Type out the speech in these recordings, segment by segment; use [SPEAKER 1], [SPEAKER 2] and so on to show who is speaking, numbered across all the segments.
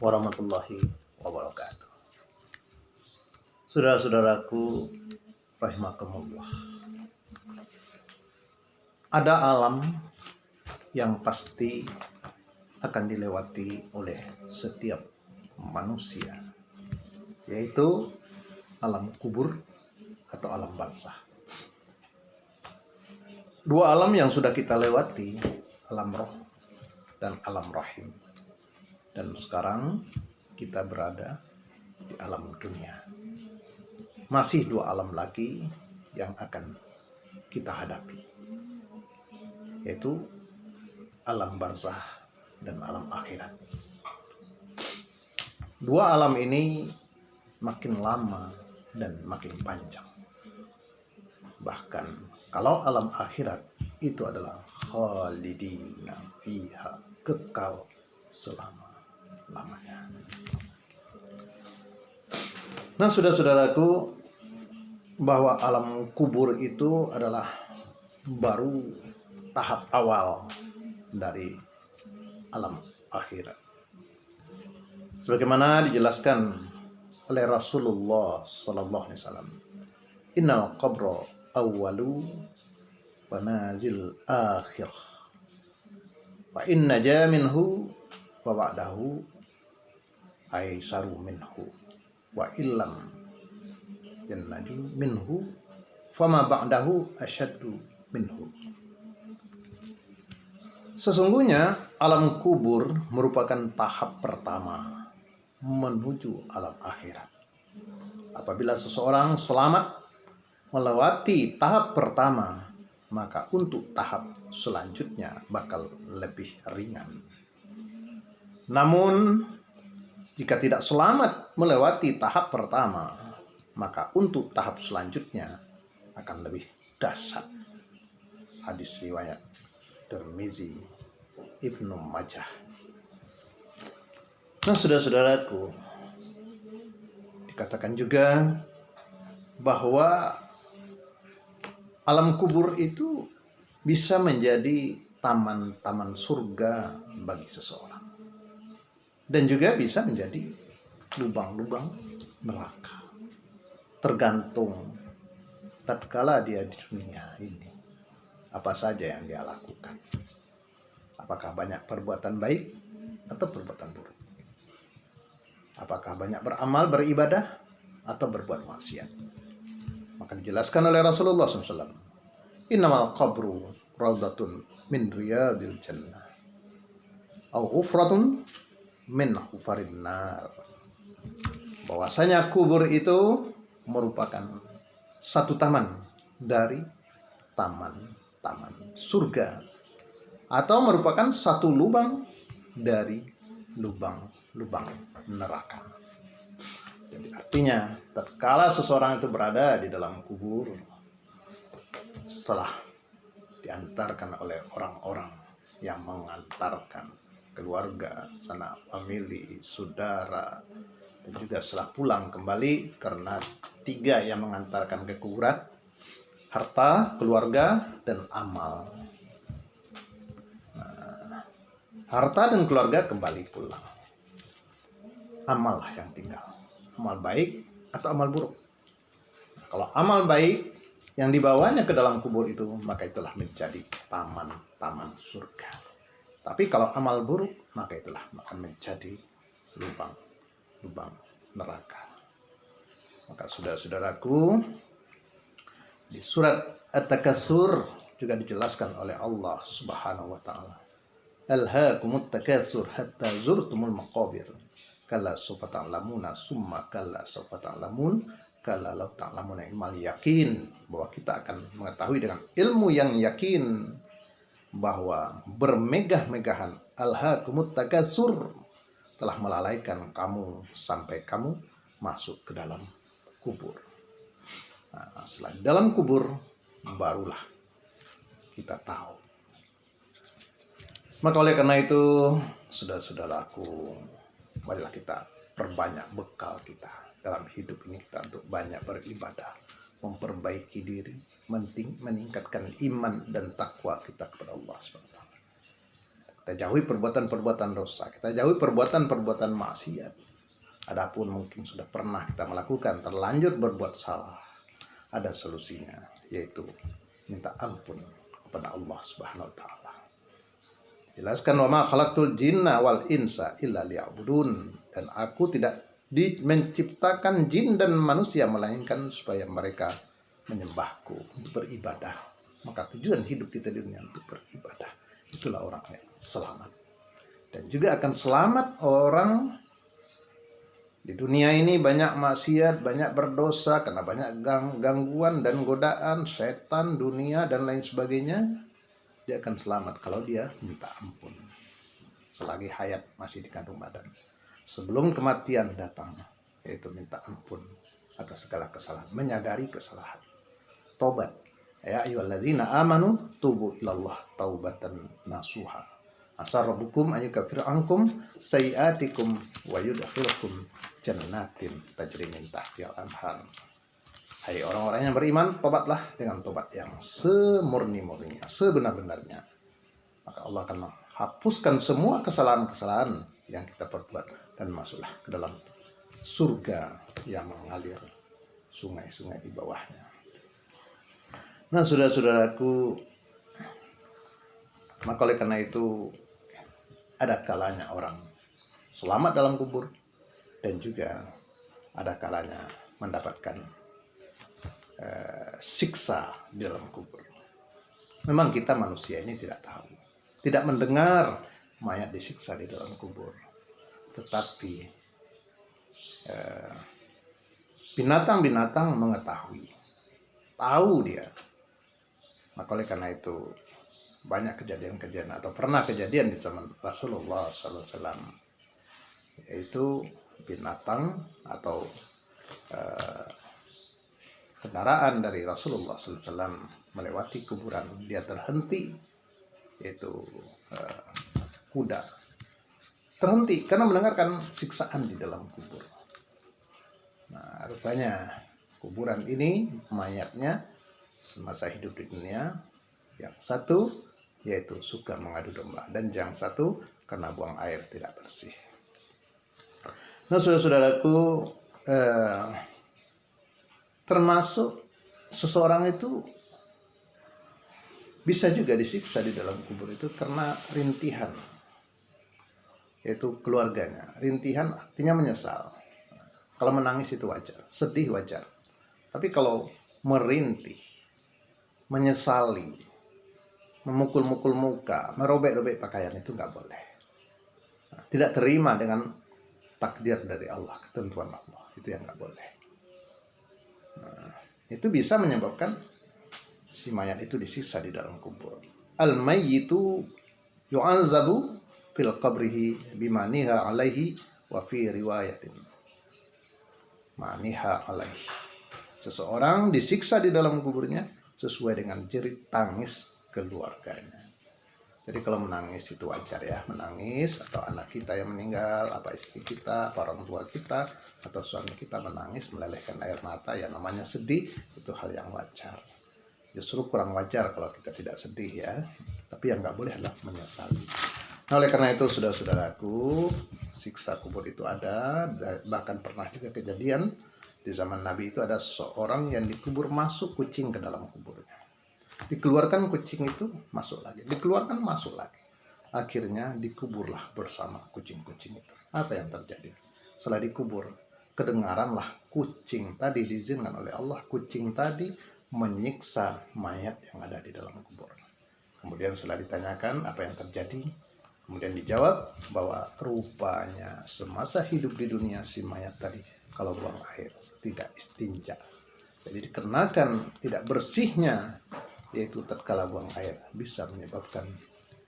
[SPEAKER 1] warahmatullahi wabarakatuh. Saudara-saudaraku rahimakumullah. Ada alam yang pasti akan dilewati oleh setiap manusia, yaitu alam kubur atau alam barzah. Dua alam yang sudah kita lewati, alam roh dan alam rahim. Dan sekarang kita berada di alam dunia. Masih dua alam lagi yang akan kita hadapi, yaitu alam barzah dan alam akhirat. Dua alam ini makin lama dan makin panjang. Bahkan kalau alam akhirat itu adalah khalidina fiha, kekal selama-lamanya. Nah, saudara-saudaraku, bahwa alam kubur itu adalah baru tahap awal dari alam akhirat. Sebagaimana dijelaskan oleh Rasulullah sallallahu alaihi wasallam, innal qabra awwalu manazil akhir. Wa inna ja minhu wa ba'dahu aisaru minhu wa illam jannaju minhu fama ba'dahu asyaddu minhu. Sesungguhnya alam kubur merupakan tahap pertama menuju alam akhirat. Apabila seseorang selamat melewati tahap pertama, maka untuk tahap selanjutnya bakal lebih ringan. Namun jika tidak selamat melewati tahap pertama, maka untuk tahap selanjutnya akan lebih dahsyat. Hadis riwayat Tirmizi, Ibnu Majah. Nah, saudara-saudaraku, dikatakan juga bahwa alam kubur itu bisa menjadi taman-taman surga bagi seseorang, dan juga bisa menjadi lubang-lubang neraka. Tergantung tatkala dia di dunia ini, apa saja yang dia lakukan. Apakah banyak perbuatan baik atau perbuatan buruk? Apakah banyak beramal, beribadah, atau berbuat maksiat? Maka dijelaskan oleh Rasulullah SAW, innamal qabru raudatun min riyadil jannah au ufratun min hufarin nar. Bahwasanya kubur itu merupakan satu taman dari taman-taman surga, atau merupakan satu lubang dari lubang-lubang neraka. Jadi artinya tatkala seseorang itu berada di dalam kubur, setelah diantarkan oleh orang-orang yang mengantarkan, keluarga, sanak famili, saudara, dan juga setelah pulang kembali, karena tiga yang mengantarkan ke kuburan: harta, keluarga, dan amal. Nah, harta dan keluarga kembali pulang, amal lah yang tinggal, amal baik atau amal buruk. Nah, kalau amal baik yang dibawanya ke dalam kubur itu, maka itulah menjadi taman-taman surga. Tapi kalau amal buruk, maka itulah akan menjadi lubang-lubang neraka. Maka saudara-saudaraku, di surat At-Takatsur juga dijelaskan oleh Allah Subhanahu wa taala, alhaakumut takatsur hatta zurtumul maqabir kalla sawfa ta'lamuna summa kalla sawfa ta'lamun kalla law ta'lamuna ilmal yakin. Bahwa kita akan mengetahui dengan ilmu yang yakin bahwa bermegah-megahan, alhaakumut takatsur, telah melalaikan kamu sampai kamu masuk ke dalam kubur. Nah, setelah dalam kubur barulah kita tahu. Maka oleh karena itu, saudara-saudaraku, marilah kita perbanyak bekal kita dalam hidup ini, kita untuk banyak beribadah, memperbaiki diri, meningkatkan iman dan takwa kita kepada Allah SWT. Kita jauhi perbuatan-perbuatan dosa, kita jauhi perbuatan-perbuatan maksiat. Adapun mungkin sudah pernah kita melakukan, terlanjur berbuat salah, ada solusinya, yaitu minta ampun kepada Allah Subhanahu wa taala. Jelaskan, wa ma khalaqtul jinna wal insa illa liya'budun, dan aku tidak menciptakan jin dan manusia melainkan supaya mereka menyembahku, untuk beribadah. Maka tujuan hidup kita di dunia untuk beribadah. Itulah orang yang selamat. Dan juga akan selamat orang di dunia ini banyak maksiat, banyak berdosa, karena banyak gangguan dan godaan setan, dunia, dan lain sebagainya. Dia akan selamat kalau dia minta ampun selagi hayat masih di kandung badan. Sebelum kematian datang, yaitu minta ampun atas segala kesalahan, menyadari kesalahan, tobat. Ya ayyuhalladzina amanu tubu ilallah taubatan nasuha. Asa rabbukum ayyukaffira ankum sayiatikum wa yudkhilukum jannatin tajri min tahtihal anhar. Hai orang-orang yang beriman, tobatlah dengan tobat yang semurni-murninya, sebenar-benarnya. Maka Allah akan menghapuskan semua kesalahan-kesalahan yang kita perbuat dan masuklah ke dalam surga yang mengalir sungai-sungai di bawahnya. Nah, saudara-saudaraku, maka oleh karena itu ada kalanya orang selamat dalam kubur, dan juga ada kalanya mendapatkan siksa di dalam kubur. Memang kita manusia ini tidak tahu, tidak mendengar mayat disiksa di dalam kubur. Tetapi binatang-binatang mengetahui, tahu dia. Maka oleh karena itu banyak kejadian-kejadian, atau pernah kejadian di zaman Rasulullah SAW, yaitu binatang atau kendaraan dari Rasulullah SAW melewati kuburan. Dia terhenti, yaitu kuda terhenti karena mendengarkan siksaan di dalam kubur. Nah, rupanya kuburan ini mayatnya semasa hidup di dunia, yang satu yaitu suka mengadu domba, dan yang satu karena buang air tidak bersih. Nah, saudara-saudaraku, termasuk seseorang itu bisa juga disiksa di dalam kubur itu karena rintihan, yaitu keluarganya. Rintihan artinya menyesal. Kalau menangis itu wajar, sedih wajar. Tapi kalau merintih, menyesali, memukul-mukul muka, merobek-robek pakaian, itu nggak boleh. Nah, tidak terima dengan takdir dari Allah, ketentuan Allah, itu yang nggak boleh. Nah, itu bisa menyebabkan si mayat itu disiksa di dalam kubur. Al-mayyitu yu'azzabu fil qabrihi bimaniha alaihi wa fi riwayatin maniha alaihi. Seseorang disiksa di dalam kuburnya sesuai dengan jerit tangis keluarganya. Jadi kalau menangis itu wajar ya, menangis, atau anak kita yang meninggal, apa istri kita, apa orang tua kita, atau suami kita menangis, melelehkan air mata, ya namanya sedih, itu hal yang wajar. Justru kurang wajar kalau kita tidak sedih ya, tapi yang nggak boleh adalah menyesali. Nah, oleh karena itu saudara-saudaraku, siksa kubur itu ada, bahkan pernah juga kejadian di zaman Nabi itu ada seorang yang dikubur, masuk kucing ke dalam kuburnya. Dikeluarkan kucing itu, masuk lagi, dikeluarkan, masuk lagi. Akhirnya dikuburlah bersama kucing-kucing itu. Apa yang terjadi? Setelah dikubur, kedengaranlah kucing tadi, diizinkan oleh Allah, kucing tadi menyiksa mayat yang ada di dalam kubur. Kemudian setelah ditanyakan apa yang terjadi, kemudian dijawab bahwa rupanya semasa hidup di dunia si mayat tadi kalau buang air tidak istinja. Jadi dikenakan tidak bersihnya, yaitu tatkala buang air, bisa menyebabkan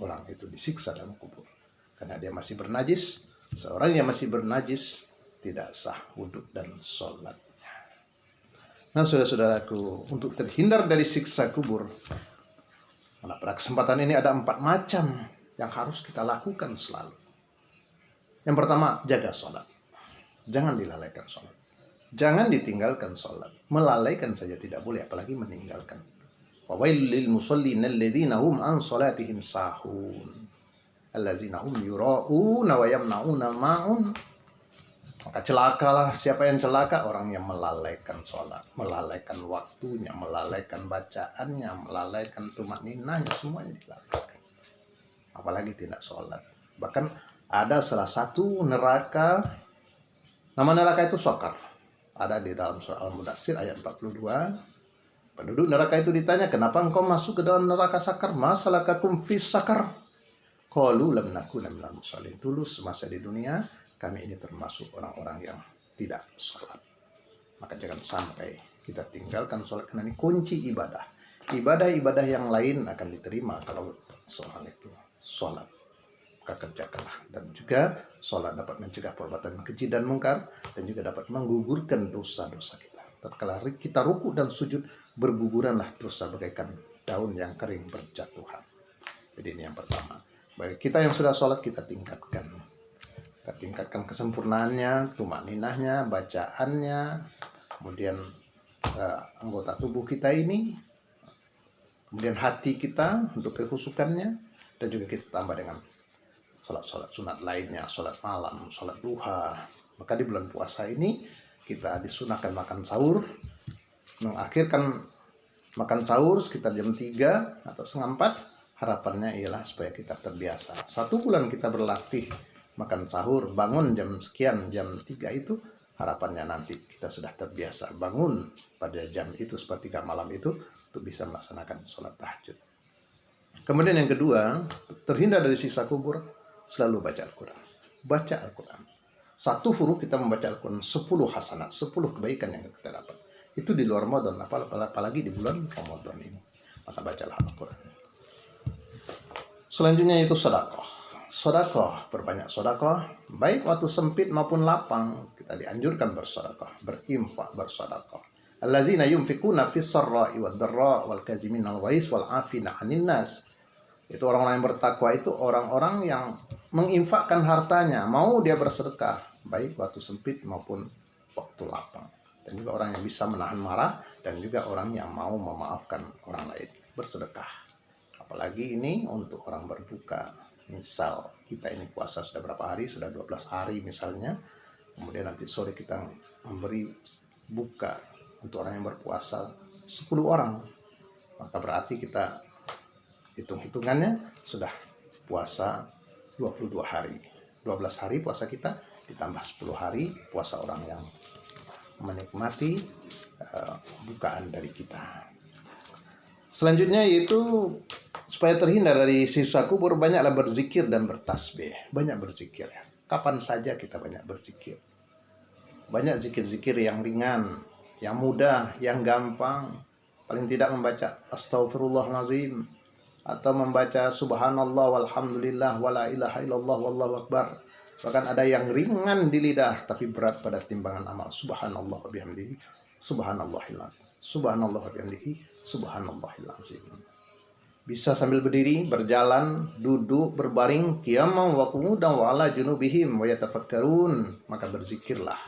[SPEAKER 1] orang itu disiksa dalam kubur. Karena dia masih bernajis. Seorang yang masih bernajis tidak sah wudhu dan sholatnya. Nah, saudara-saudaraku, untuk terhindar dari siksa kubur, pada kesempatan ini ada 4 macam yang harus kita lakukan selalu. Yang pertama, jaga sholat. Jangan dilalaikan sholat. Jangan ditinggalkan sholat. Melalaikan saja tidak boleh, apalagi meninggalkan. Wawailul lil musallin alladzina hum an salatihim sahun. allazina hum yura'una wa yamna'unal ma'un. Maka celakalah siapa yang celaka, orang yang melalaikan sholat, melalaikan waktunya, melalaikan bacaannya, melalaikan tumakninahnya, semuanya dilalaikan. Apalagi tidak sholat. Bahkan ada salah satu neraka, nama neraka itu Saqar. Ada di dalam surah Al-Mudaththir ayat 42. Penduduk neraka itu ditanya, kenapa engkau masuk ke dalam neraka Saqar? Masalakakum fis Saqar? Qalu lam nakuna minal musallin. Dulu semasa di dunia kami ini termasuk orang-orang yang tidak sholat. Maka jangan sampai kita tinggalkan sholat, karena ini kunci ibadah. Ibadah-ibadah yang lain akan diterima kalau soal itu sholat. Maka kerjakanlah. Dan juga sholat dapat mencegah perbuatan keji dan mungkar, dan juga dapat menggugurkan dosa-dosa kita. Tatkala kita ruku dan sujud, berguguranlah dosa bagaikan daun yang kering berjatuhan. Jadi ini yang pertama. Bagi kita yang sudah sholat, kita tingkatkan. Kita tingkatkan kesempurnaannya, tumakninahnya, bacaannya, kemudian anggota tubuh kita ini, kemudian hati kita untuk kehusukannya, dan juga kita tambah dengan sholat-sholat sunat lainnya, sholat malam, sholat duha. Maka di bulan puasa ini kita disunahkan makan sahur, mengakhirkan makan sahur sekitar jam 3 atau setengah 4. Harapannya ialah supaya kita terbiasa. 1 bulan kita berlatih makan sahur, bangun jam sekian, jam 3 itu, harapannya nanti kita sudah terbiasa bangun pada jam itu, sepertiga malam itu, untuk bisa melaksanakan sholat tahajud. Kemudian yang kedua, terhindar dari siksa kubur, selalu baca Al-Quran. Baca Al-Quran. 1 huruf kita membaca Al-Quran, 10 hasanat, 10 kebaikan yang kita dapat. Itu di luar Ramadan, apalagi di bulan Ramadan ini. Maka bacalah Al-Quran. Selanjutnya itu sedekah. Sedekah, berbanyak sedekah, baik waktu sempit maupun lapang. Kita dianjurkan bersedekah, berinfak, bersedekah. Allazina yunfikuna fis sarra'i wad dharra wal kaziminal ghaiz wal 'afina 'anil nas. Itu orang-orang yang bertakwa, itu orang-orang yang menginfakkan hartanya, mau dia bersedekah, baik waktu sempit maupun waktu lapang. Dan juga orang yang bisa menahan marah, dan juga orang yang mau memaafkan orang lain, bersedekah. Apalagi ini untuk orang berbuka. Misal kita ini puasa sudah berapa hari, sudah 12 hari misalnya, kemudian nanti sore kita memberi buka untuk orang yang berpuasa 10 orang, maka berarti kita hitung-hitungannya sudah puasa 22 hari. 12 hari puasa kita, ditambah 10 hari puasa orang yang menikmati bukaan dari kita. Selanjutnya yaitu supaya terhindar dari siksa kubur, banyaklah berzikir dan bertasbih. Banyak berzikir. Kapan saja kita banyak berzikir. Banyak zikir-zikir yang ringan, yang mudah, yang gampang. Paling tidak membaca Astaghfirullahaladzim, atau membaca Subhanallah walhamdulillah wala ilaha illallah wallahu akbar. Bahkan ada yang ringan di lidah tapi berat pada timbangan amal. Subhanallah wa bihamdihi, subhanallahil azim, subhanallah wa bihamdihi, subhanallahil azim. Bisa sambil berdiri, berjalan, duduk, berbaring, qiyamam wa qu'udan wa ala junubihim wa yatafakkarun. Maka berzikirlah.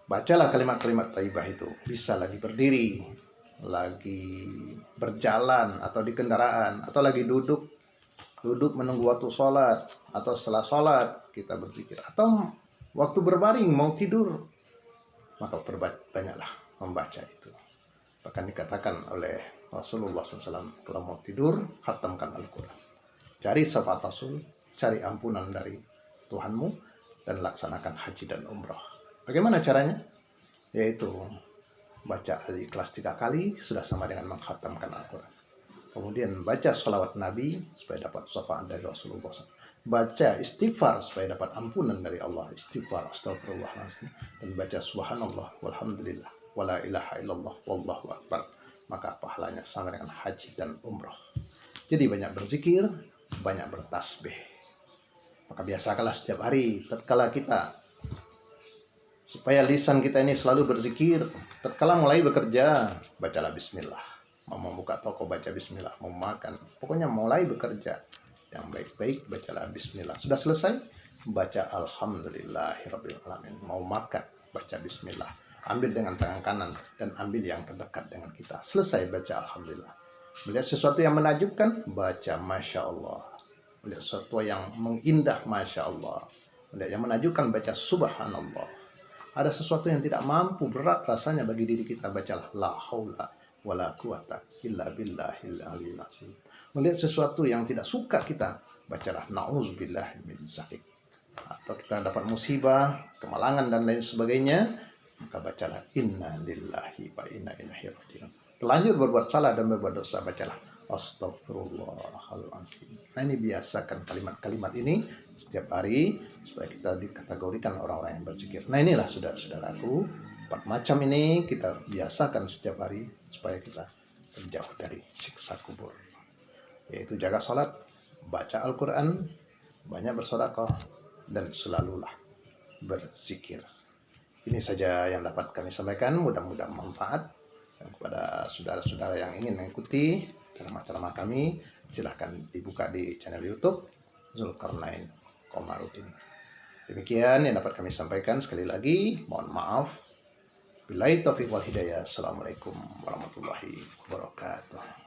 [SPEAKER 1] Bacalah kalimat-kalimat thayyibah itu. Bisa lagi berdiri, lagi berjalan atau di kendaraan, atau lagi duduk menunggu waktu sholat, atau setelah sholat kita berzikir, atau waktu berbaring mau tidur, maka banyaklah membaca itu. Bahkan dikatakan oleh Rasulullah SAW, kalau mau tidur, khatamkan Al-Quran. Cari syafaat Rasul, cari ampunan dari Tuhanmu, dan laksanakan haji dan umrah. Bagaimana caranya? Yaitu baca Al-Ikhlas 3 kali, sudah sama dengan mengkhatamkan Al-Quran. Kemudian baca sholawat Nabi, supaya dapat syafaat dari Rasulullah SAW. Baca istighfar, supaya dapat ampunan dari Allah. Istighfar, astagfirullahaladzim. Dan baca subhanallah, walhamdulillah, wala ilaha illallah, wallahu akbar. Maka pahalanya sama dengan haji dan umrah. Jadi banyak berzikir, banyak bertasbih. Maka biasakanlah setiap hari, tatkala kita, supaya lisan kita ini selalu berzikir. Tatkala mulai bekerja, bacalah bismillah. Mau membuka toko, baca bismillah. Mau makan, pokoknya mulai bekerja yang baik-baik, bacalah bismillah. Sudah selesai, baca alhamdulillahirabbil alamin. Mau makan, baca bismillah. Ambil dengan tangan kanan dan ambil yang terdekat dengan kita. Selesai baca alhamdulillah. Melihat sesuatu yang menakjubkan, baca masya Allah. melihat sesuatu yang mengindah, masya Allah, melihat yang menakjubkan, baca subhanallah. Ada sesuatu yang tidak mampu, berat rasanya bagi diri kita, bacalah la haula wala quwata illa billahil aliyil azim. Melihat sesuatu yang tidak suka kita, bacalah nauzubillah min zalik. Atau kita dapat musibah, kemalangan dan lain sebagainya, maka bacalah inna lillahi wa inna ilaihi rajiun. Terlanjur berbuat salah dan berbuat dosa, bacalah astagfirullahaladzim. Nah, ini biasakan kalimat-kalimat ini setiap hari supaya kita dikategorikan orang-orang yang berzikir. Nah, inilah saudara-saudaraku, 4 macam ini kita biasakan setiap hari supaya kita terjauh dari siksa kubur, yaitu jaga sholat, baca Al-Quran, banyak bersedekah, dan selalulah berzikir. Ini saja yang dapat kami sampaikan, mudah-mudahan manfaat. Dan kepada saudara-saudara yang ingin mengikuti ceramah-ceramah kami, silahkan dibuka di channel YouTube Zulkarnain Komarudin. Demikian yang dapat kami sampaikan. Sekali lagi mohon maaf. Billahi taufiq wal hidayah. Assalamualaikum warahmatullahi wabarakatuh.